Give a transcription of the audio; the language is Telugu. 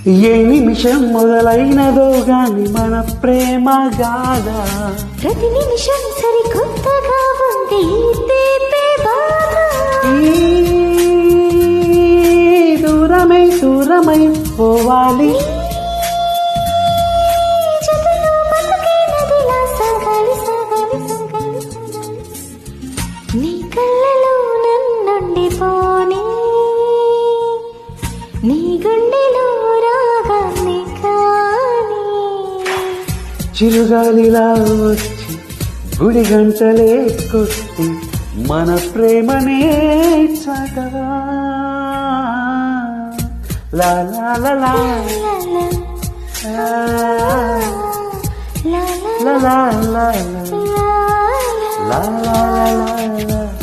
ఏ నిమిషం మొదలైనదో గాని మన ప్రేమ గాథ ప్రతి నిమిషం సరికొత్తగా ఉంది దూరమై దూరమై పోవాలి నీ కళ్ళలో నన్నుండిపోని నీ గుండెలో రాగాన్ని కానీ చిరుగాలిలా వచ్చి గుడి గంటలే కొట్టి మన ప్రేమనే చదవా లా లా లా లా లా లా లా లా లా లా లా లా